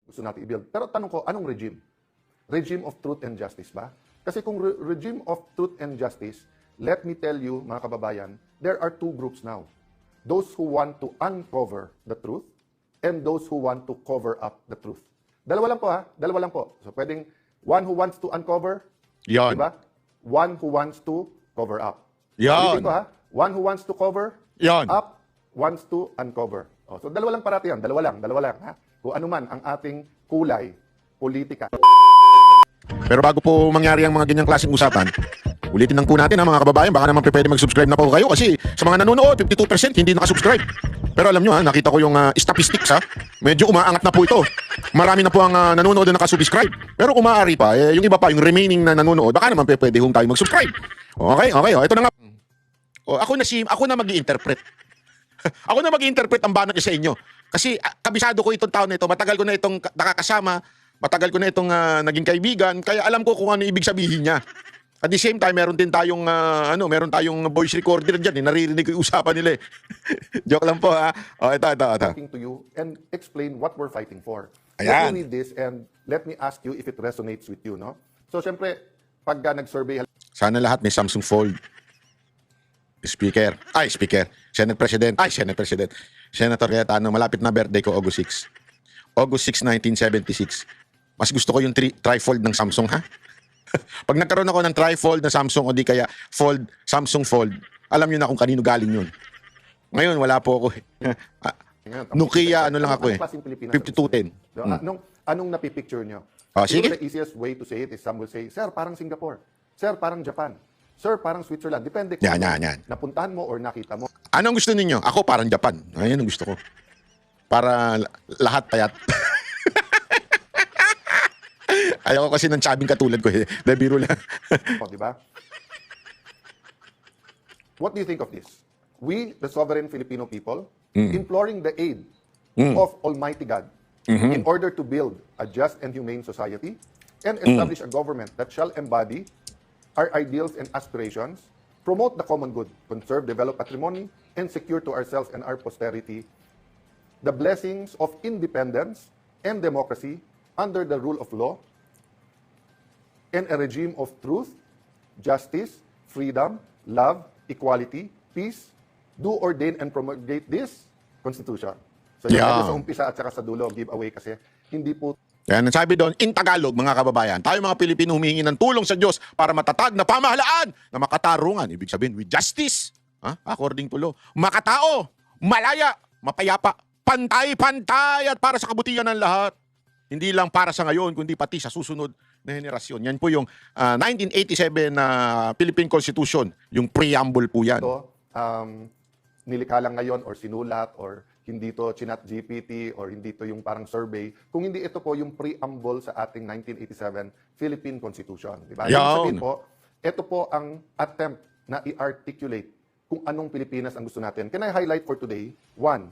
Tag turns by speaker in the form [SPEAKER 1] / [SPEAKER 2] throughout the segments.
[SPEAKER 1] gusto natin i-build. Pero tanong ko, anong regime? Regime of truth and justice ba? Kasi kung regime of truth and justice, let me tell you, mga kababayan, there are two groups now. Those who want to uncover the truth and those who want to cover up the truth. Dalawa lang po ha, dalawa lang po. So pwedeng one who wants to uncover,
[SPEAKER 2] Yan.
[SPEAKER 1] diba? One who wants to cover up.
[SPEAKER 2] Yan.
[SPEAKER 1] Ulitin ko ha, one who wants to cover
[SPEAKER 2] Yan.
[SPEAKER 1] up, wants to uncover. Oh, so dalawa lang parati yan, dalawa lang ha. Kung ano man ang ating kulay, politika.
[SPEAKER 2] Pero bago po mangyari ang mga ganyang klaseng usapan, ulitin lang po natin ha mga kababayan, baka naman pwede mag-subscribe na po kayo kasi sa mga nanonood, 52% hindi nakasubscribe. Pero alam nyo ha, nakita ko yung statistics ha, medyo umaangat na po ito. Marami na po ang nanonood na nakasubscribe. Pero kung maaari pa, yung iba pa, yung remaining na nanonood, baka naman pwede hong tayo mag-subscribe. Okay, ito na nga. Ako na mag-i-interpret. Ako na mag-i-interpret ang banat niya sa inyo. Kasi kabisado ko itong taon na ito, matagal ko na itong nakakasama, matagal ko na itong naging kaibigan, kaya alam ko kung ano ibig sabihin niya. At the same time, meron din tayong meron tayong voice recorder diyan, naririnig ko 'yung usapan nila. Joke lang po ha. Ito.
[SPEAKER 1] Talking to you and explain what we're fighting for. Let
[SPEAKER 2] Ayan.
[SPEAKER 1] me read this and let me ask you if it resonates with you, no? So, syempre, pag nag-survey,
[SPEAKER 2] Sana lahat may Samsung Fold. Speaker. Senate President. Senator Cayetano, malapit na birthday ko, August 6. August 6, 1976. Mas gusto ko yung trifold ng Samsung, ha? Pag nagkaroon ako ng trifold na Samsung o di kaya Samsung Fold, alam niyo na kung kanino galing yun. Ngayon, wala po ako. Nokia, ano lang ako eh. 5210.
[SPEAKER 1] Anong napipicture nyo?
[SPEAKER 2] Sige.
[SPEAKER 1] The easiest way to say it is some will say, Sir, parang Singapore. Sir, parang Japan. Sir, parang Switzerland. Depende kung
[SPEAKER 2] Yan.
[SPEAKER 1] napuntahan mo or nakita mo.
[SPEAKER 2] Anong gusto ninyo? Ako parang Japan. Ayan ang gusto ko. Para lahat payat. Ayaw ko kasi ng tsabing katulad ko eh. Biro lang.
[SPEAKER 1] O, di ba? What do you think of this? We, the sovereign Filipino people, imploring the aid of Almighty God in order to build a just and humane society and establish a government that shall embody our ideals and aspirations, promote the common good, conserve, develop patrimony, and secure to ourselves and our posterity the blessings of independence and democracy under the rule of law and a regime of truth, justice, freedom, love, equality, peace, do ordain and promulgate this Constitution. So, yun
[SPEAKER 2] Yeah.
[SPEAKER 1] sa umpisa at saka sa dulo, giveaway kasi hindi po
[SPEAKER 2] Yan, ang sabi doon, in Tagalog, mga kababayan, tayo mga Pilipino humihingi ng tulong sa Diyos para matatag na pamahalaan na makatarungan. Ibig sabihin, with justice, according to law, makatao, malaya, mapayapa, pantay-pantay at para sa kabutihan ng lahat. Hindi lang para sa ngayon, kundi pati sa susunod na henerasyon. Yan po yung 1987 na Philippine Constitution, yung preamble po yan.
[SPEAKER 1] ito nilikha lang ngayon or sinulat or hindi to chinat GPT or hindi to yung parang survey, kung hindi ito po yung preamble sa ating 1987 Philippine Constitution. Diba? Ibig sabihin po, ito po ang attempt na i-articulate kung anong Pilipinas ang gusto natin. Can I highlight for today? One,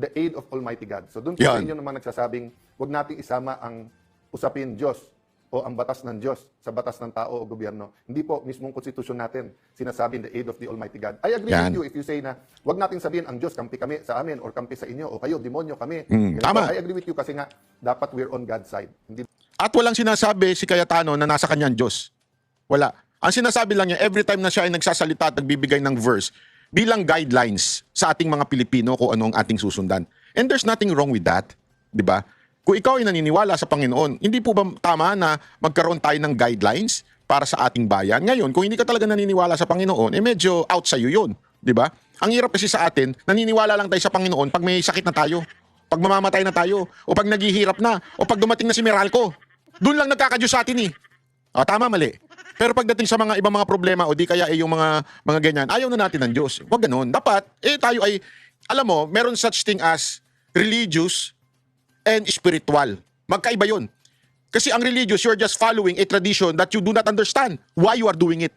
[SPEAKER 1] the aid of Almighty God. So doon po sa inyo naman nagsasabing, huwag nating isama ang usapin Diyos o ang batas ng Diyos sa batas ng tao o gobyerno. Hindi po mismong konstitusyon natin sinasabing the aid of the Almighty God. I agree with you if you say na wag nating sabihin ang Diyos kampi kami sa amin or kampi sa inyo o kayo demonyo kami.
[SPEAKER 2] Tama.
[SPEAKER 1] I agree with you kasi nga dapat we're on God's side. Hindi
[SPEAKER 2] At walang sinasabi si Cayetano na nasa kanyang Diyos. Wala. Ang sinasabi lang niya, every time na siya ay nagsasalita at nagbibigay ng verse, bilang guidelines sa ating mga Pilipino kung ano ang ating susundan. And there's nothing wrong with that. Di ba? Kung ikaw ay naniniwala sa Panginoon, hindi po ba tama na magkaroon tayo ng guidelines para sa ating bayan? Ngayon, kung hindi ka talaga naniniwala sa Panginoon, medyo out sa iyo yun. Di ba? Ang hirap kasi sa atin, naniniwala lang tayo sa Panginoon pag may sakit na tayo, pag mamamatay na tayo, o pag naghihirap na, o pag dumating na si Meralco. Doon lang nagkakadyos sa atin eh. Tama, mali. Pero pagdating sa mga ibang mga problema o di kaya yung mga ganyan, ayaw na natin ng Diyos. Huwag ganun. Dapat, tayo ay, alam mo, meron such thing as religious and spiritual. Magkaiba yun. Kasi ang religious, you're just following a tradition that you do not understand why you are doing it.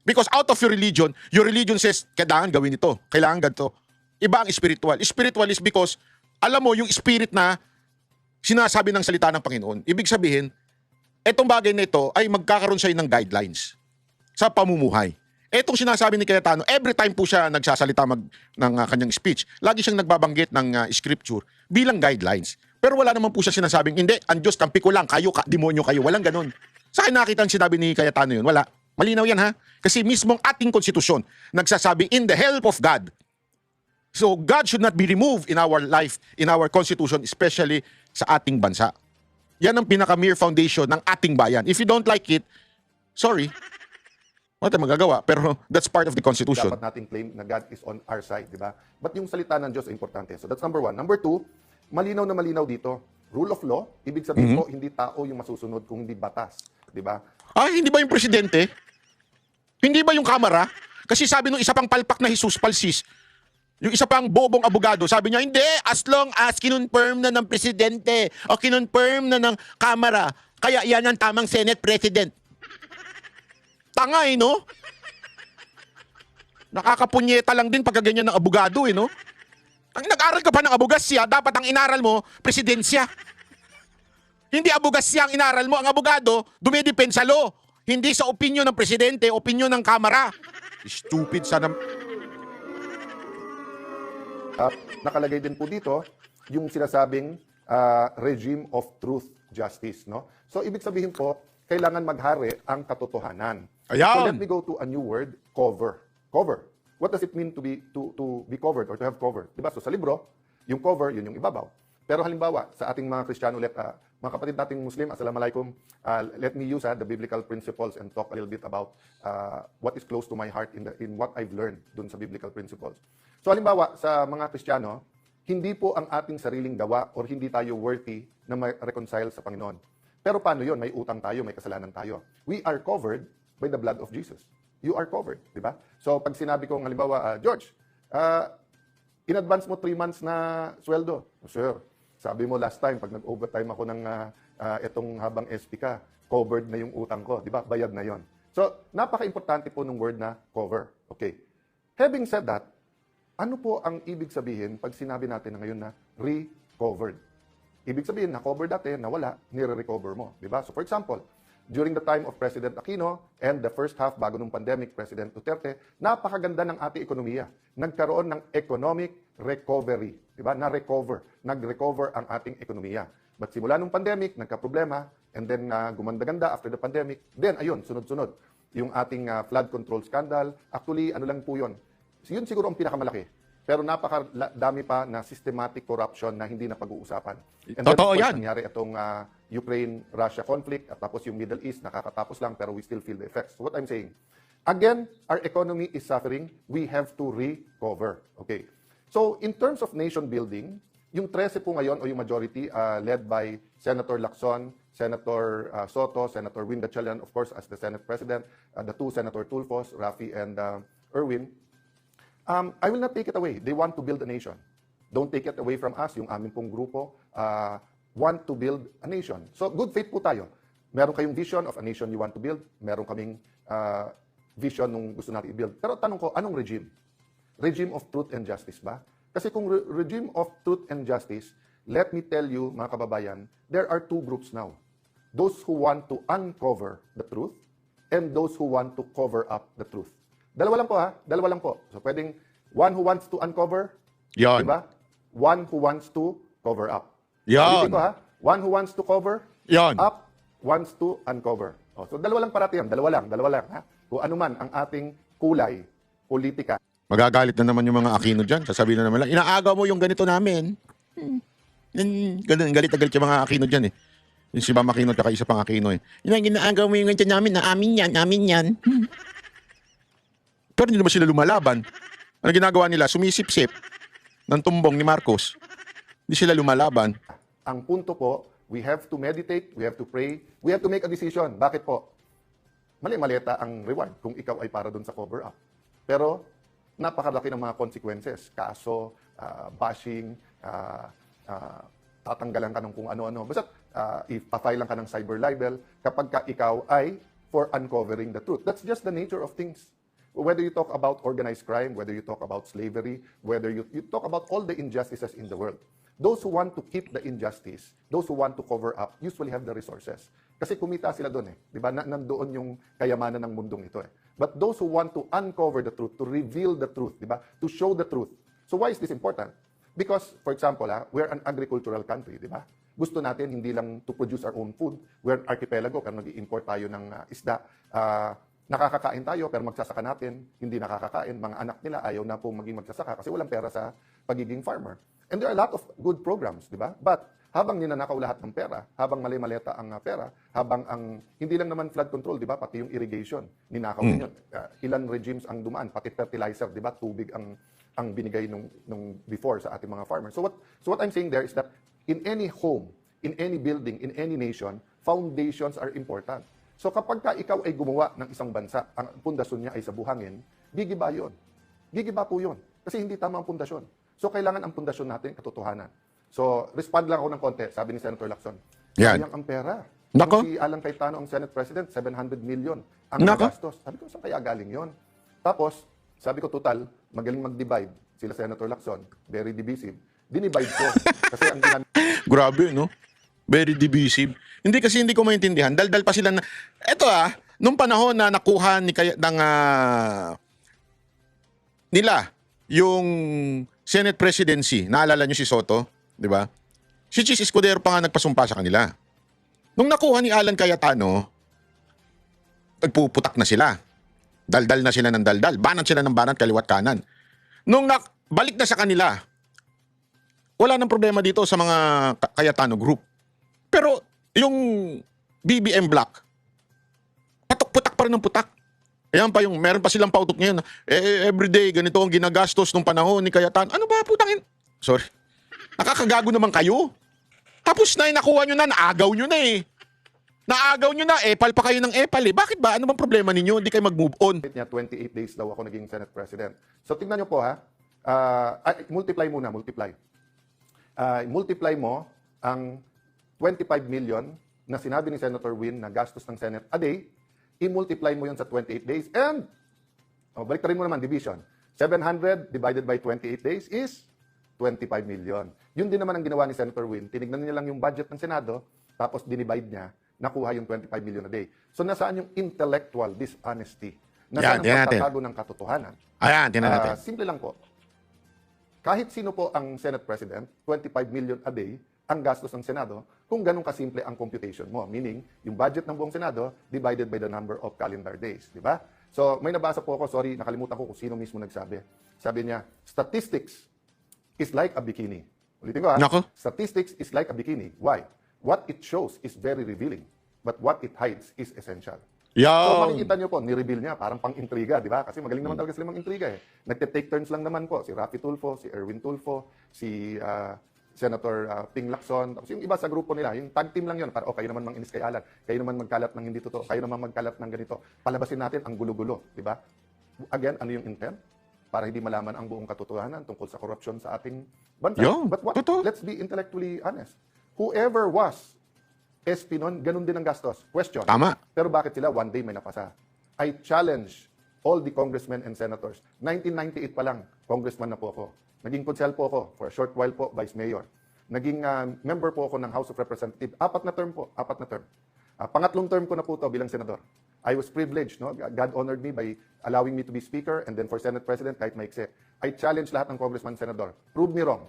[SPEAKER 2] Because out of your religion says, kailangan gawin ito, kailangan ganito. Iba ang spiritual. Spiritual is because, alam mo, yung spirit na sinasabi ng salita ng Panginoon. Ibig sabihin, etong bagay na ito ay magkakaroon sa'yo ng guidelines sa pamumuhay. Etong sinasabi ni Cayetano, every time po siya nagsasalita ng kanyang speech, lagi siyang nagbabanggit ng scripture bilang guidelines Pero wala naman po siya sinasabing, hindi, ang Diyos, kampi ko lang, kayo, demonyo kayo. Walang ganun. Sa akin nakita ang sinabi ni Cayetano yun. Wala. Malinaw yan ha. Kasi mismong ating konstitusyon nagsasabi, in the help of God. So God should not be removed in our life, in our constitution, especially sa ating bansa. Yan ang pinaka-mere foundation ng ating bayan. If you don't like it, sorry. Wala tayong magagawa. Pero that's part of the constitution.
[SPEAKER 1] Dapat nating claim na God is on our side, di ba? But yung salita ng Diyos ay importante. So that's number one. Number two, malinaw na malinaw dito. Rule of law, ibig sabihin po, hindi tao yung masusunod kung hindi batas. Di ba?
[SPEAKER 2] Hindi ba yung presidente? Hindi ba yung kamara? Kasi sabi nung isa pang palpak na Jesus Palsis, yung isa pang bobong abogado, sabi niya, hindi, as long as kinonfirm na ng presidente o kinonfirm na ng kamara, kaya yan ang tamang Senate President. Tanga no? Nakakapunyeta lang din pagkaganyan ng abogado no? Ang nag-aral ka pa ng abogasya, dapat ang inaral mo, presidensya. Hindi abogasya ang inaral mo, ang abogado, dumidepend sa law. Hindi sa opinion ng presidente, opinion ng kamara. Stupid sana.
[SPEAKER 1] Nakalagay din po dito yung sinasabing regime of truth, justice. No? So, ibig sabihin po, kailangan maghari ang katotohanan.
[SPEAKER 2] Ayan.
[SPEAKER 1] So, let me go to a new word, cover. Cover. What does it mean to be covered or to have cover? Diba? So, sa libro, yung cover, yun yung ibabaw. Pero halimbawa, sa ating mga Kristiyano, mga kapatid nating Muslim, Assalamualaikum, let me use the biblical principles and talk a little bit about what is close to my heart in what I've learned dun sa biblical principles. So halimbawa, sa mga Kristiyano, hindi po ang ating sariling gawa or hindi tayo worthy na ma-reconcile sa Panginoon. Pero paano yun? May utang tayo, may kasalanan tayo. We are covered by the blood of Jesus. You are covered, di ba? So pag sinabi ko, halimbawa, George, in advance mo 3 months na sweldo. Sir, sabi mo last time, pag nag-overtime ako ng itong habang SP ka, covered na yung utang ko. Di ba? Bayad na yon. So, napaka-importante po ng word na cover. Okay. Having said that, ano po ang ibig sabihin pag sinabi natin na ngayon na recovered? Ibig sabihin, na-cover dati, nawala, nire-recover mo. Di ba? So, for example, during the time of President Aquino and the first half bago nung pandemic, President Duterte, napakaganda ng ating ekonomiya. Nagkaroon ng economic recovery. Diba? Nag-recover ang ating ekonomiya. But simula nung pandemic, nagka-problema, and then gumanda-ganda after the pandemic. Then, ayun, sunod-sunod. Yung ating flood control scandal, actually, ano lang po yun? Yun siguro ang pinakamalaki. Pero napakadami pa na systematic corruption na hindi na pag-uusapan. And
[SPEAKER 2] Totoo
[SPEAKER 1] then,
[SPEAKER 2] yan.
[SPEAKER 1] nangyari itong Ukraine-Russia conflict at tapos yung Middle East, nakakatapos lang pero we still feel the effects. So what I'm saying, again, our economy is suffering. We have to recover. Okay. So in terms of nation building, yung 13 po ngayon o yung majority led by Senator Lacson, Senator Soto, Senator Win Gatchalian, of course, as the Senate President, the two Senator Tulfos, Rafi and Erwin, I will not take it away. They want to build a nation. Don't take it away from us. Yung amin pong grupo want to build a nation. So good faith po tayo. Meron kayong vision of a nation you want to build. Meron kaming vision nung gusto natin i-build. Pero tanong ko, anong regime? Regime of truth and justice ba? Kasi kung regime of truth and justice, let me tell you, mga kababayan, there are two groups now. Those who want to uncover the truth and those who want to cover up the truth. Dalawa lang po ha, dalawa lang po. So pwedeng one who wants to uncover,
[SPEAKER 2] Yan.
[SPEAKER 1] diba? One who wants to cover up.
[SPEAKER 2] Yan.
[SPEAKER 1] Ulitin ko ha, one who wants to cover
[SPEAKER 2] Yan.
[SPEAKER 1] up, wants to uncover. So dalawa lang parati yan, dalawa lang ha. Kung ano man ang ating kulay, politika.
[SPEAKER 2] Magagalit na naman yung mga Aquino dyan. Sasabihin na naman lang, inaagaw mo yung ganito namin. Ganun, galit na galit yung mga Aquino dyan eh. Yung si Mama Aquino at isa pang Aquino eh. Inaagaw mo yung ganito namin na amin yan. Pero hindi naman sila lumalaban. Ano ginagawa nila? Sumisip-sip ng tumbong ni Marcos. Hindi sila lumalaban.
[SPEAKER 1] Ang punto po, we have to meditate, we have to pray, we have to make a decision. Bakit po? Mali-maleta ang reward kung ikaw ay para dun sa cover up. Pero napakalaki ng mga consequences. Kaso, bashing, tatanggalan ka ng kung ano-ano. Basta ipafile lang ka ng cyber libel kapag ka ikaw ay for uncovering the truth. That's just the nature of things. Whether you talk about organized crime, whether you talk about slavery, whether you talk about all the injustices in the world, those who want to keep the injustice, those who want to cover up, usually have the resources. Kasi kumita sila doon eh. Di ba? Nandoon yung kayamanan ng mundong ito eh. But those who want to uncover the truth, to reveal the truth, di ba? To show the truth. So why is this important? Because, for example, we're an agricultural country, di ba? Gusto natin hindi lang to produce our own food. We're an archipelago, pero nag-i-import tayo ng isda. Nakakakain tayo, pero magsasaka natin, hindi nakakakain. Mga anak nila ayaw na po maging magsasaka kasi walang pera sa pagiging farmer. And there are a lot of good programs, di ba? But habang ninanakaw lahat ng pera, habang mali-maleta ang pera, habang ang hindi lang naman flood control, di ba? Pati yung irrigation, ninakaw din yun. Ilan regimes ang dumaan, pati fertilizer, di ba? Tubig ang binigay nung before sa ating mga farmers. So what I'm saying there is that in any home, in any building, in any nation, foundations are important. So kapag ka ikaw ay gumawa ng isang bansa, ang pundasyon niya ay sa buhangin, gigiba yun. Gigiba po yun. Kasi hindi tama ang pundasyon. So kailangan ang pundasyon natin katotohanan. So respond lang ako ng konti, sabi ni Senator Lacson.
[SPEAKER 2] Yan.
[SPEAKER 1] Sayang ang pera.
[SPEAKER 2] Nako.
[SPEAKER 1] Kung si Alan Cayetano ang Senate President, 700 million ang
[SPEAKER 2] Nako.
[SPEAKER 1] nagastos. Sabi ko, saan kaya galing yon? Tapos, sabi ko, total, magaling mag-divide. Sila Senator Lacson, very divisive. Dinivide ko. Kasi ang
[SPEAKER 2] Grabe, no? Very divisive. Hindi ko maintindihan. Daldal pa sila na... Eto nung panahon na nakuha nila yung Senate presidency, naalala nyo si Soto, di ba? Si Chis Escudero pa nga nagpasumpa sa kanila. Nung nakuha ni Alan Cayetano, nagpuputak na sila. Daldal na sila ng daldal. Banat sila ng banat, kaliwat kanan. Nung balik na sa kanila, wala nang problema dito sa mga Cayetano group. Pero yung BBM block, patok-putak pa rin ng putak. Ayan pa yung, meron pa silang pautok ngayon. Everyday, ganito ang ginagastos nung panahon ni Cayetano. Ano ba, putangin? Sorry. Nakakagago naman kayo. Tapos na, nakuha nyo na, naagaw nyo na eh. Naagaw nyo na, epal pa kayo ng epal eh. Bakit ba? Ano bang problema ninyo? Hindi kayo mag-move on.
[SPEAKER 1] niya, 28 days daw ako naging Senate President. So tingnan nyo po multiply muna, multiply. Multiply mo ang 25 million na sinabi ni Senator Win na gastos ng Senate a day, i-multiply mo yun sa 28 days, and, balik rin mo naman, division. 700 divided by 28 days is 25 million. Yun din naman ang ginawa ni Senator Win. Tinignan niya lang yung budget ng Senado, tapos dinivide niya, nakuha yung 25 million a day. So nasaan yung intellectual dishonesty? Nasaan ang pagtatago ng katotohanan?
[SPEAKER 2] Ayan, tinan natin.
[SPEAKER 1] Simple lang po. Kahit sino po ang Senate President, 25 million a day ang gastos ng Senado kung ganun kasimple ang computation mo. Meaning, yung budget ng buong Senado divided by the number of calendar days. Di ba? So, may nabasa po ako, sorry, nakalimutan ko kung sino mismo nagsabi. Sabi niya, statistics is like a bikini. Ulitin ko
[SPEAKER 2] Nako.
[SPEAKER 1] Statistics is like a bikini. Why? What it shows is very revealing. But what it hides is essential. So,
[SPEAKER 2] Yo.
[SPEAKER 1] makikita nyo po, ni-reveal niya, parang pang-intriga, di ba? Kasi magaling naman talaga sila mang-intriga eh. Nagte-take turns lang naman po, si Raffy Tulfo, si Erwin Tulfo, si Senator Ping Lacson, tapos yung iba sa grupo nila, yung tag team lang yun, para kayo naman mang-inis kay Alan, kayo naman magkalat ng hindi totoo, kayo naman magkalat ng ganito. Palabasin natin ang gulo-gulo, di ba? Again, ano yung intent? Para hindi malaman ang buong katotohanan tungkol sa korupsyon sa ating bansa.
[SPEAKER 2] Yo,
[SPEAKER 1] But
[SPEAKER 2] totoo.
[SPEAKER 1] let's be intellectually honest. Whoever was SP nun, ganun din ang gastos. Question.
[SPEAKER 2] Tama.
[SPEAKER 1] Pero bakit sila one day may napasa? I challenge all the congressmen and senators. 1998 pa lang, congressman na po ako. Naging konsel po ako, for a short while po, vice mayor. Naging member po ako ng House of Representatives. 4 na term po, 4 na term. Pangatlong term ko na po to bilang senador. I was privileged, no? God honored me by allowing me to be speaker, and then for Senate President, kahit maikse. I challenge lahat ng congressman, senador. Prove me wrong.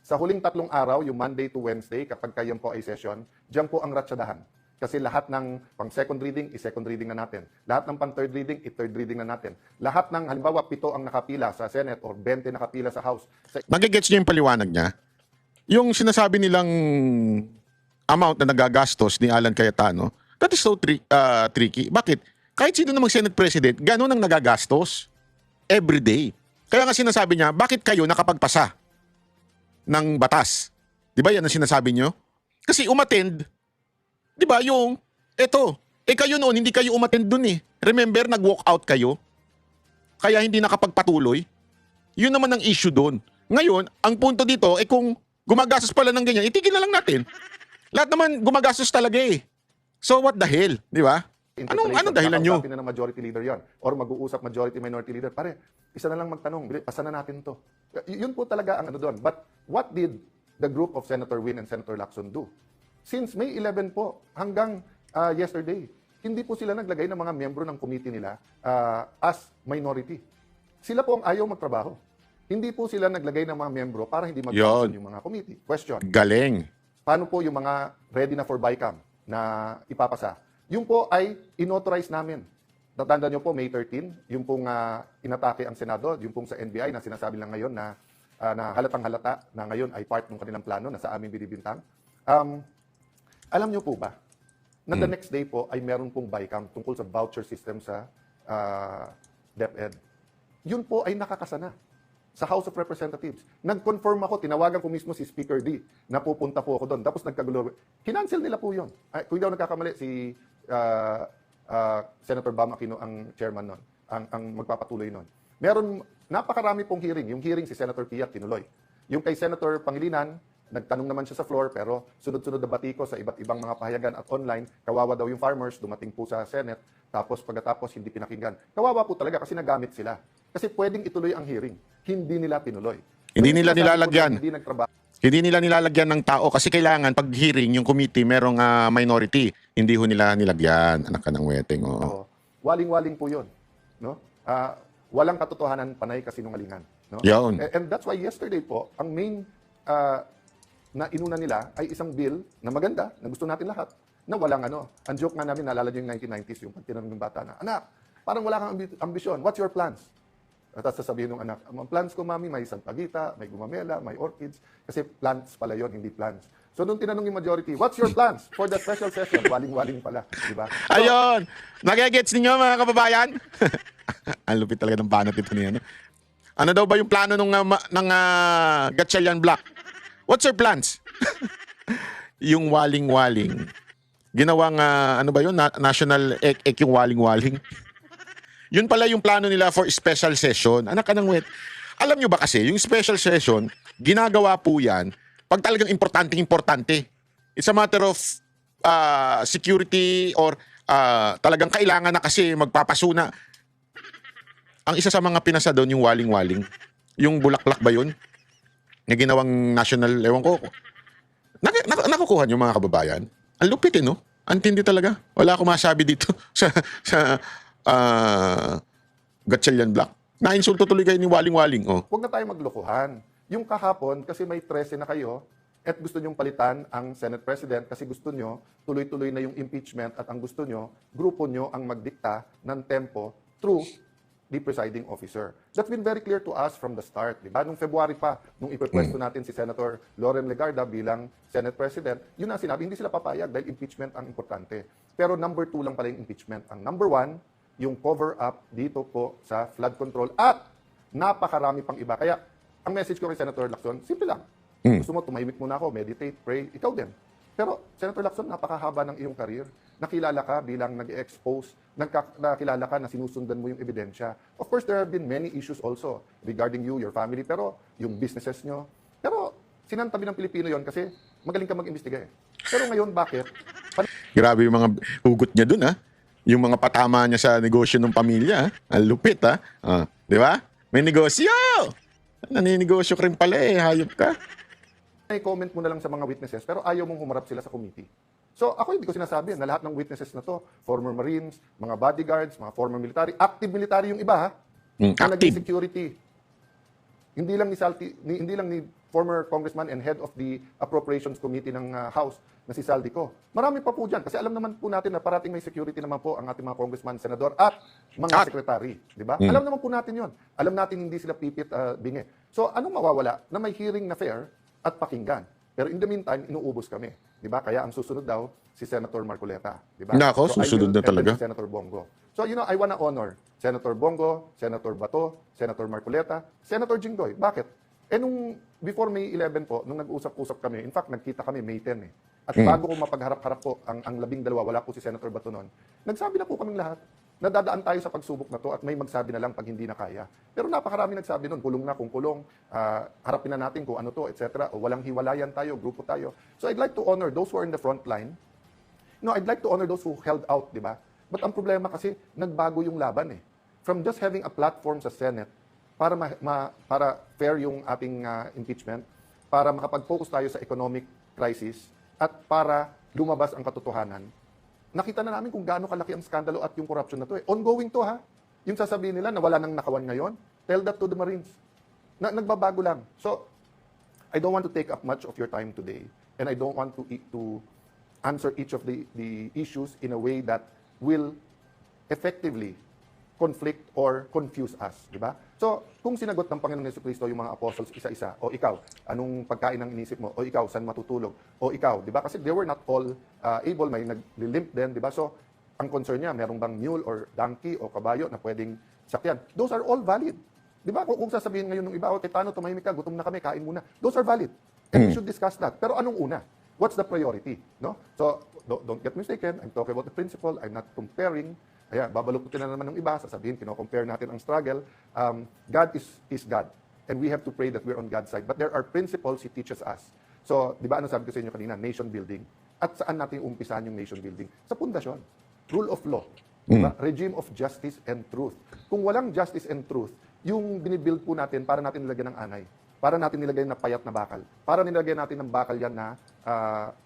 [SPEAKER 1] Sa huling 3 araw, yung Monday to Wednesday, kapag kayo po ay session, diyan po ang ratsadahan. Kasi lahat ng pang second reading, i-second reading na natin. Lahat ng pang third reading, i-third reading na natin. Lahat ng, halimbawa, 7 ang nakapila sa Senate or 20 nakapila sa House.
[SPEAKER 2] Nagigets niyo yung paliwanag niya? Yung sinasabi nilang amount na nagagastos ni Alan Cayetano, that is so tricky. Bakit? Kahit sino namang Senate President, ganun ang nagagastos every day. Kaya nga sinasabi niya, bakit kayo nakapagpasa ng batas? Di ba yan ang sinasabi nyo? Kasi umattend, di ba yung, kayo noon, hindi kayo umattend dun eh. Remember, nag-walk out kayo? Kaya hindi nakapagpatuloy? Yun naman ang issue dun. Ngayon, ang punto dito, kung gumagastos pala ng ganyan, itigil na lang natin. Lahat naman gumagastos talaga eh. So what the hell, di ba? Anong dahilan nyo?
[SPEAKER 1] Kakausapin na ng majority leader yon, or mag-uusap majority minority leader. Pare, isa na lang magtanong, pasa na natin to. Yun po talaga ang ano doon. But what did the group of Senator Win and Senator Lacson do? Since May 11 po hanggang yesterday, hindi po sila naglagay ng mga miyembro ng committee nila as minority. Sila po ang ayaw magtrabaho. Hindi po sila naglagay ng mga membro para hindi mag-function
[SPEAKER 2] Yun.
[SPEAKER 1] yung mga committee. Question.
[SPEAKER 2] Galing.
[SPEAKER 1] Paano po yung mga ready na for BICAM na ipapasa? Yung po ay inauthorize namin. Tatanda nyo po, May 13, yung pong inatake ang Senado, yung pong sa NBI na sinasabi lang ngayon na, na halatang halata na ngayon ay part ng kanilang plano na sa aming binibintang. Alam nyo po ba na the next day po ay meron pong BICAM tungkol sa voucher system sa DepEd. Yun po ay nakakasana sa House of Representatives. Nag-confirm ako, tinawagan ko mismo si Speaker D na pupunta po ako doon. Tapos nagkagulo. Kinancel nila po yun. Kung hindi ako nagkakamali, si Senator Bam Aquino ang chairman nun, ang magpapatuloy nun. Meron, napakarami pong hearing. Yung hearing si Senator Pia tinuloy. Yung kay Senator Pangilinan, nagtanong naman siya sa floor, pero sunod-sunod na batiko sa iba't ibang mga pahayagan at online, kawawa daw yung farmers, dumating po sa Senate, tapos pagkatapos hindi pinakinggan. Kawawa po talaga kasi nagamit sila. Kasi pwedeng ituloy ang hearing. Hindi nila tinuloy.
[SPEAKER 2] Hindi
[SPEAKER 1] So,
[SPEAKER 2] nila
[SPEAKER 1] yung sinasabi ko
[SPEAKER 2] nilalagyan.
[SPEAKER 1] na Hindi nagtrabaho.
[SPEAKER 2] Hindi nila nilalagyan ng tao kasi kailangan pag hearing yung committee merong minority. Hindi ho nila nilagyan. Anak ka ng weteng. Oo.
[SPEAKER 1] Waling-waling po yun. No? Walang katotohanan, panay kasinungalingan. No?
[SPEAKER 2] Yun.
[SPEAKER 1] And that's why yesterday po, ang main na inuna nila ay isang bill na maganda, na gusto natin lahat, na walang ano. Ang joke nga namin, naalala nyo yung 1990s, yung pag tinanong ng bata na, anak, parang wala kang ambisyon. What's your plans? At tapos sasabihin ng anak, ang plans ko, mami, may sampagita, may gumamela, may orchids. Kasi plants pala yon, hindi plans. So nung tinanong yung majority, what's your plans for the special session? Waling-waling pala, di ba? So,
[SPEAKER 2] Ayun! Nagigets ninyo mga kababayan? Ang lupit talaga ng banat ito niya. No? Ano daw ba yung plano ng Gatchalian Black? What's your plans? Yung waling-waling. Ginawang, ano ba yun? National ek yung waling-waling. Yun pala yung plano nila for special session. Anak ka ng wet. Alam nyo ba kasi, yung special session, ginagawa po yan pag talagang importante. It's a matter of security or talagang kailangan na kasi magpapasuna. Ang isa sa mga pinasa doon, yung waling-waling. Yung bulaklak ba yun? Na ginawang national, ewan ko. Nakukuha nyo mga kababayan? Ang lupit no? Ang tindi talaga. Wala akong masabi dito sa Gatchalian Black. Nainsulto tuloy kayo ni Waling-Waling. Oh.
[SPEAKER 1] huwag na tayo maglokohan. Yung kahapon, kasi may 13 na kayo, at gusto nyong palitan ang Senate President kasi gusto nyo, tuloy-tuloy na yung impeachment at ang gusto nyo, grupo nyo ang magdikta ng tempo through the presiding officer. That's been very clear to us from the start. Diba? Nung February pa, nung ipepwesto natin si Senator Loren Legarda bilang Senate President, yun ang sinabi, hindi sila papayag dahil impeachment ang importante. Pero number 2 lang pala yung impeachment. Ang number 1, yung cover-up dito po sa flood control at napakarami pang iba. Kaya ang message ko kay Senator Lacson, simple lang. Gusto mo, tumahimik muna ako, meditate, pray, ikaw din. Pero Senator Lacson, napakahaba ng iyong career. Nakilala ka bilang nag-expose, nakilala ka na sinusundan mo yung ebidensya. Of course, there have been many issues also regarding you, your family, pero yung businesses nyo. Pero sinantabi ng Pilipino yon kasi magaling ka mag-imbestiga eh. Pero ngayon, bakit?
[SPEAKER 2] Grabe yung mga hugot niya dun, ha? Yung mga patama niya sa negosyo ng pamilya, ha? Ang lupit, ha? Di ba? May negosyo! Naninegosyo ka rin pala eh, hayop ka.
[SPEAKER 1] May comment mo na lang sa mga witnesses, pero ayaw mong humarap sila sa committee. So ako hindi ko sinasabi na lahat ng witnesses na to, former Marines, mga bodyguards, mga former military, active military yung iba ha, na naging
[SPEAKER 2] Active.
[SPEAKER 1] security. Hindi lang ni former congressman and head of the appropriations committee ng House na si Saldico. Marami pa po dyan kasi alam naman po natin na parating may security naman po ang ating mga congressman, senador at mga secretary, di ba? Alam naman po natin 'yon. Alam natin hindi sila pipit bingi. So anong mawawala na may hearing na fair at pakinggan? Pero in the meantime, inuubos kami. Di ba? Kaya ang susunod daw, si Senator Marcoleta. Di ba?
[SPEAKER 2] Nako,
[SPEAKER 1] I
[SPEAKER 2] susunod
[SPEAKER 1] will
[SPEAKER 2] na talaga.
[SPEAKER 1] attend Senator Bongo. So, I wanna honor Senator Bongo, Senator Bato, Senator Marcoleta, Senator Jinggoy. Bakit? Nung before May 11 po, nung nag-usap-usap kami, in fact, nagkita kami May 10 eh. At bago ko mapagharap-harap po ang 12, wala po si Senator Bato noon, nagsabi na po kaming lahat, nadadaan tayo sa pagsubok na to at may magsabi na lang pag hindi na kaya. Pero napakarami nagsabi nun, kulong na kung kulong, harapin na natin kung ano to, etc. O walang hiwalayan tayo, grupo tayo. So I'd like to honor those who are in the front line. I'd like to honor those who held out, di ba? But ang problema kasi, nagbago yung laban eh. From just having a platform sa Senate para para fair yung ating impeachment, para makapag-focus tayo sa economic crisis, at para lumabas ang katotohanan, nakita na namin kung gaano kalaki ang skandalo at yung corruption na to eh. Ongoing to ha. Yung sasabihin nila na wala nang nakawan ngayon, tell that to the Marines. Nagbabago lang. So, I don't want to take up much of your time today, and I don't want to answer each of the issues in a way that will effectively conflict or confuse us, di ba? So, kung sinagot ng Panginoon Jesucristo yung mga apostles isa-isa, o ikaw, anong pagkain ang inisip mo? O ikaw, saan matutulog? O ikaw, di ba? Kasi they were not all able, may nag-limp din, di ba? So, ang concern niya, merong bang mule or donkey o kabayo na pwedeng sakyan? Those are all valid. Di ba? Kung sasabihin ngayon ng iba, okay, Tano, tumahimik ka, gutom na kami, kain muna. Those are valid. And we should discuss that. Pero anong una? What's the priority? No? So, don't get mistaken. I'm talking about the principle. I'm not comparing. Ayan, babalukutin na naman ng iba, sasabihin, kino-compare natin ang struggle. God is God. And we have to pray that we're on God's side. But there are principles He teaches us. So, di ba ano sabi ko sa inyo kanina? Nation building. At saan natin umpisahan yung nation building? Sa pundasyon. Rule of law. Diba? Regime of justice and truth. Kung walang justice and truth, yung binibuild po natin, para natin nilagyan ng anay. Para natin nilagay na payat na bakal. Para nilagay natin ng bakal yan na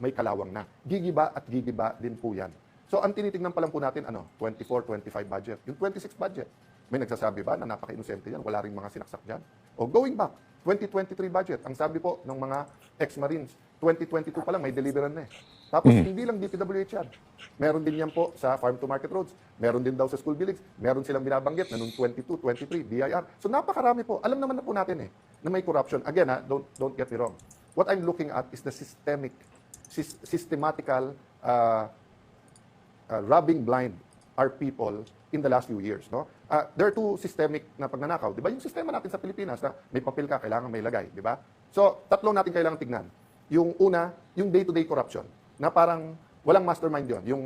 [SPEAKER 1] may kalawang na. Gigiba at gigiba din po yan. So, ang tinitingnan pa lang po natin, 24, 25 budget. Yung 26 budget, may nagsasabi ba na napaka-inosente yan? Wala rin mga sinaksak dyan? O going back, 2023 budget, ang sabi po ng mga ex-Marines, 2022 pa lang, may deliveran na eh. Tapos, hindi lang DPWH yan. Meron din yan po sa farm-to-market roads. Meron din daw sa school buildings. Meron silang binabanggit na noong 22, 23, BIR. So, napakarami po. Alam naman na po natin na may corruption. Again, don't get me wrong. What I'm looking at is the systematical robbing blind our people in the last few years. No? There are two systemic na pagnanakaw. Di ba? Yung sistema natin sa Pilipinas na may papel ka, kailangan may lagay. Di ba? So, tatlong natin kailangan tignan. Yung una, yung day-to-day corruption na parang walang mastermind yon. Yung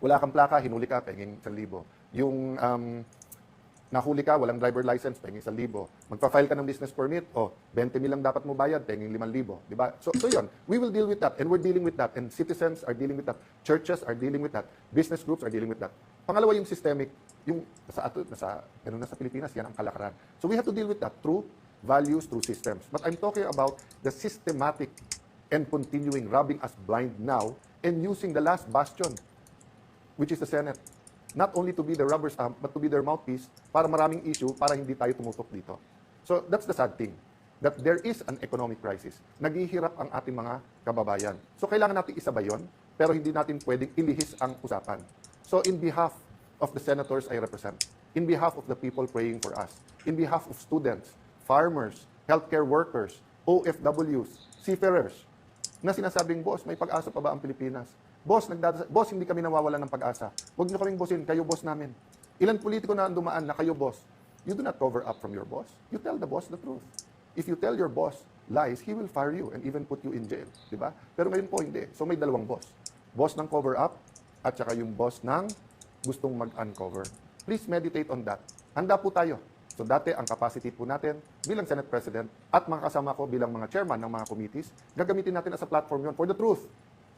[SPEAKER 1] wala kang plaka, hinuli ka, penging 1,000. Yung nahuli ka, walang driver license, penging 1,000. Magpa-file ka ng business permit, 20 mil lang dapat mo bayad, penging 5,000. Di ba? So yun, we will deal with that, and we're dealing with that, and citizens are dealing with that, churches are dealing with that, business groups are dealing with that. Pangalawa, yung systemic, yung nasa Pilipinas, yan ang kalakaran. So we have to deal with that through values, through systems. But I'm talking about the systematic and continuing robbing us blind now and using the last bastion, which is the Senate. Not only to be the rubber stamp, but to be their mouthpiece para maraming issue para hindi tayo tumutok dito. So that's the sad thing, that there is an economic crisis. Naghihirap ang ating mga kababayan. So kailangan natin isabay yun, pero hindi natin pwedeng ilihis ang usapan. So in behalf of the senators I represent, in behalf of the people praying for us, in behalf of students, farmers, healthcare workers, OFWs, seafarers, na sinasabing, boss, may pag-asa pa ba ang Pilipinas? Boss, boss, hindi kami nawawalan ng pag-asa. Huwag niyo kaming bossin, kayo boss namin. Ilan politiko na dumaan na kayo boss? You do not cover up from your boss. You tell the boss the truth. If you tell your boss lies, he will fire you and even put you in jail. Diba? Pero ngayon po hindi. So may dalawang boss. Boss ng cover up at saka yung boss ng gustong mag-uncover. Please meditate on that. Handa po tayo. So dati, ang capacity po natin bilang Senate President at mga kasama ko bilang mga chairman ng mga committees, gagamitin natin as a platform yon for the truth.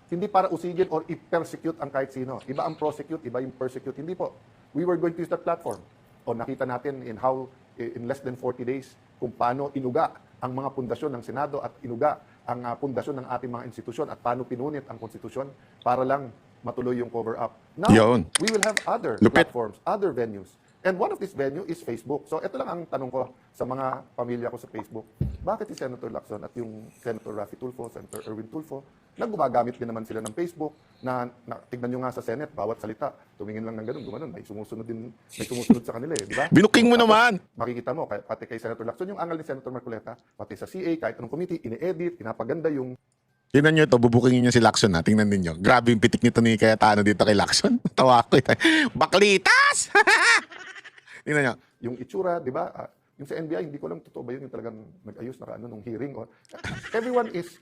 [SPEAKER 1] Hindi para usigin or i-persecute ang kahit sino. Iba ang prosecute, iba yung persecute. Hindi po. We were going to use that platform. O nakita natin in less than 40 days kung paano inuga ang mga pundasyon ng Senado at inuga ang pundasyon ng ating mga institusyon at paano pinunit ang konstitusyon para lang matuloy yung cover up. Now,
[SPEAKER 2] Yun.
[SPEAKER 1] we will have other
[SPEAKER 2] Lupit.
[SPEAKER 1] platforms, other venues. And one of this venue is Facebook. So ito lang ang tanong ko sa mga pamilya ko sa Facebook. Bakit si Senator Lacson at yung Senator Raffy Tulfo, Senator Erwin Tulfo, gumagamit din naman sila ng Facebook na tignan nyo nga sa Senate, bawat salita, tumingin lang ng ganun, gumanon, may sumusunod sa kanila di ba?
[SPEAKER 2] Binuking mo naman.
[SPEAKER 1] Makikita mo, pati kay Senator Lacson, yung angal ni Senator Marcoleta, pati sa CA, kahit anong committee, ini-edit, pinapaganda yung
[SPEAKER 2] Tingnan nyo ito, bubukingin niya si Lacson na. Tingnan ninyo. Grabe yung pitik nito ni Cayetano dito kay Lacson. Tawa ko. Baklitas! Tingnan nyo.
[SPEAKER 1] yung itsura, di ba? Yung sa NBI, hindi ko lang totoo ba yun yung talagang nag-ayos na nung hearing. Everyone is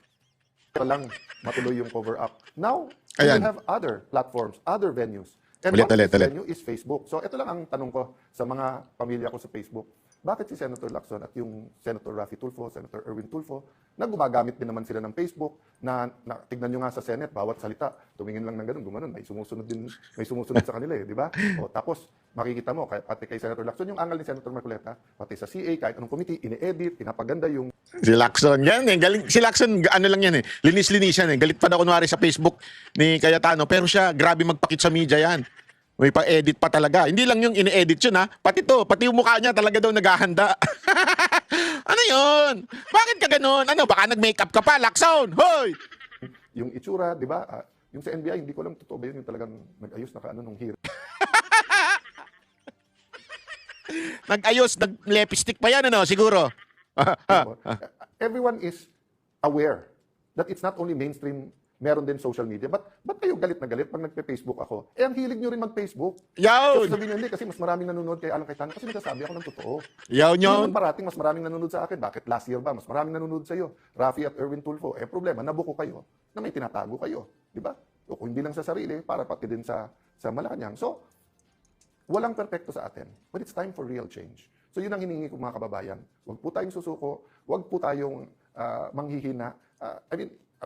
[SPEAKER 1] lang matuloy yung cover up. Now, we
[SPEAKER 2] Ayan.
[SPEAKER 1] will have other platforms, other venues. And
[SPEAKER 2] Ulit,
[SPEAKER 1] one of
[SPEAKER 2] ulit,
[SPEAKER 1] this
[SPEAKER 2] ulit.
[SPEAKER 1] venue is Facebook. So, ito lang ang tanong ko sa mga pamilya ko sa Facebook. Bakit si Senator Lacson at yung Senator Raffy Tulfo, Senator Erwin Tulfo, gumagamit din naman sila ng Facebook na tignan nyo nga sa Senate, bawat salita, tumingin lang ng ganun, gumanon, may sumusunod sa kanila di ba? Tapos, makikita mo, pati kay Senator Lacson, yung angal ni Senator Marcoleta, pati sa CA, kahit anong committee, ini-edit, pinapaganda yung
[SPEAKER 2] Si Lacson, yan eh. Galing, si Lacson, ano lang yan eh. Linis-linis yan eh. Galit pa na kunwari sa Facebook ni Cayetano. Pero siya, grabe magpakit sa media yan. May pa-edit pa talaga. Hindi lang yung ini-edit yun ha. Pati yung mukha niya talaga daw naghahanda. Ano yun? Bakit ka ganun? Ano, baka nag-makeup ka pa, Lacson? Hoy!
[SPEAKER 1] Yung itsura, di ba? Yung sa NBI, hindi ko alam totoo ba yun, yung talagang nag-ayos na kaano nung hearing.
[SPEAKER 2] Nag-ayos, nag-lipstick pa yan, ano, siguro.
[SPEAKER 1] Everyone is aware that it's not only mainstream, meron din social media. Ba't kayo galit na galit pag nagpe-Facebook ako? Ang hilig nyo rin mag-Facebook.
[SPEAKER 2] Yawn!
[SPEAKER 1] Kasi sabihin nyo, hindi, kasi mas maraming nanonood kay Alan Cayetano kasi nagsasabi ako ng totoo.
[SPEAKER 2] Yawn
[SPEAKER 1] Hindi
[SPEAKER 2] yun.
[SPEAKER 1] naman parating, mas maraming nanonood sa akin. Bakit last year ba? Mas maraming nanonood sa iyo. Rafi at Erwin Tulfo. Problema, nabuko kayo na may tinatago kayo. Di ba? O kung hindi lang sa sarili, para pati din sa Malacanang. So, walang perpekto sa atin. But it's time for real change. So yun ang hiningi ko mga kababayan. Huwag po tayong susuko. Huwag po tayong manghihina.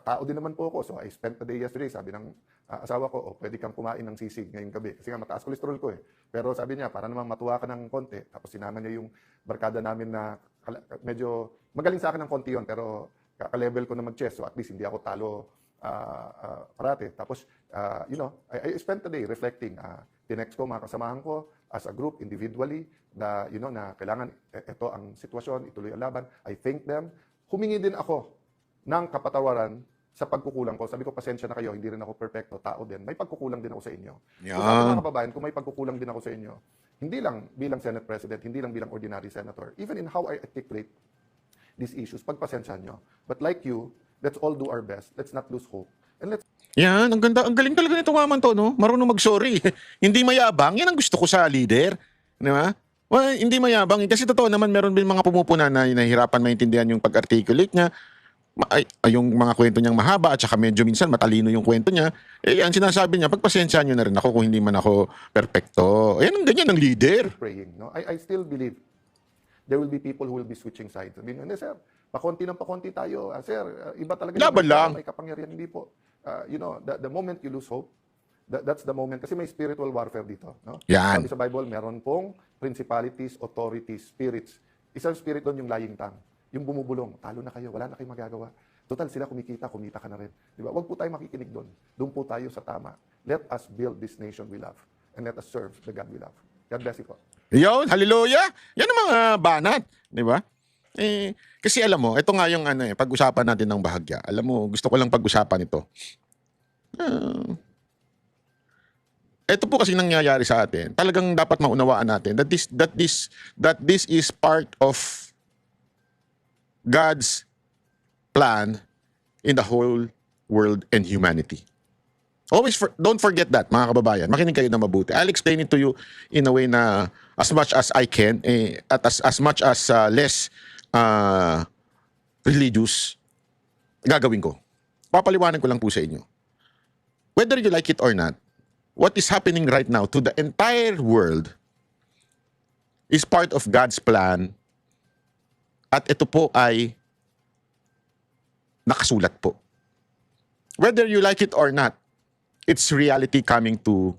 [SPEAKER 1] Tao din naman po ako. So I spent the day yesterday. Sabi ng asawa ko, pwede kang kumain ng sisig ngayong gabi. Kasi nga mataas cholesterol ko eh. Pero sabi niya, para naman matuwa ka ng konti. Tapos sinama niya yung barkada namin na medyo magaling sa akin ng konti yun. Pero kaka-level ko na mag-chess. So at least hindi ako talo parate. Tapos, I spent the day reflecting. Tinext ko mga kasamahan ko as a group, individually, na, na kailangan, ito ang sitwasyon, ituloy ang laban. I thank them. Humingi din ako ng kapatawaran sa pagkukulang ko. Sabi ko, pasensya na kayo, hindi rin ako perfecto, tao din. May pagkukulang din ako sa inyo.
[SPEAKER 2] Yan.
[SPEAKER 1] So, sa mga kababayan, kung may pagkukulang din ako sa inyo, hindi lang bilang Senate President, hindi lang bilang ordinary senator, even in how I articulate these issues, pagpasensyahan nyo. But like you, let's all do our best. Let's not lose hope. And let's
[SPEAKER 2] Yan, ang ganda. Ang galing talaga nito maman to, no? Marunong mag-sorry. Hindi mayabang. Yan ang gusto ko sa leader. Di ba? Well, hindi mayabang. Kasi totoo naman, meron din mga pumupuna na nahihirapan maintindihan yung pag-articulate niya. Yung mga kwento niyang mahaba at saka medyo minsan matalino yung kwento niya. Ang sinasabi niya, pagpasensyahan niyo na rin ako kung hindi man ako perfecto. Ayan ang ganyan ng leader.
[SPEAKER 1] praying. No? I still believe there will be people who will be switching sides. Sabihin, hindi sir, pakonti ng pakonti tayo. Sir, iba talaga.
[SPEAKER 2] Laban lang.
[SPEAKER 1] May kapangyarihan, hindi po. The moment you lose hope, that's the moment. Kasi may spiritual warfare dito. No?
[SPEAKER 2] Yan.
[SPEAKER 1] Sabi sa Bible, meron pong principalities, authorities, spirits. Isang spirit doon yung lying tongue. Yung bumubulong, talo na kayo, wala na kayong magagawa. Total, sila kumita ka na rin. Di ba? Huwag po tayo makikinig doon. Doon po tayo sa tama. Let us build this nation we love. And let us serve the God we love. God bless you po.
[SPEAKER 2] Yun, hallelujah. Yan ang mga banat, di ba? Kasi alam mo, ito nga yung pag-usapan natin ng bahagya. Alam mo, gusto ko lang pag-usapan ito. Ito po kasi nangyayari sa atin. Talagang dapat maunawaan natin that this is part of God's plan in the whole world and humanity. Don't forget that, mga kababayan. Makinig kayo na mabuti. I'll explain it to you in a way na as much as I can, at as much as less religious, gagawin ko. Papaliwanag ko lang po sa inyo. Whether you like it or not, what is happening right now to the entire world is part of God's plan, at ito po ay nakasulat po. Whether you like it or not, it's reality coming to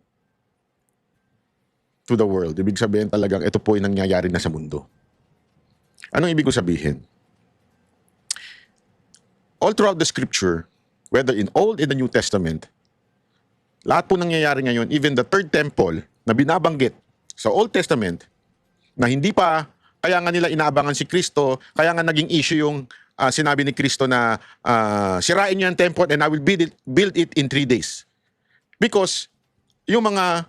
[SPEAKER 2] the world. Ibig sabihin talagang ito po ay nangyayari na sa mundo. Anong ibig ko sabihin? All throughout the scripture, whether in Old and the New Testament, lahat po nangyayari ngayon, even the third temple na binabanggit sa Old Testament, na hindi pa, kaya nga nila inaabangan si Kristo, kaya nga naging issue yung sinabi ni Kristo na sirain niyo ang temple and I will build it in 3 days. Because yung mga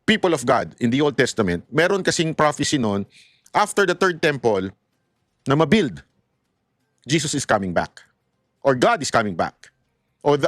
[SPEAKER 2] people of God in the Old Testament, meron kasing prophecy noon, after the third temple na mabuild, Jesus is coming back. Or God is coming back. Or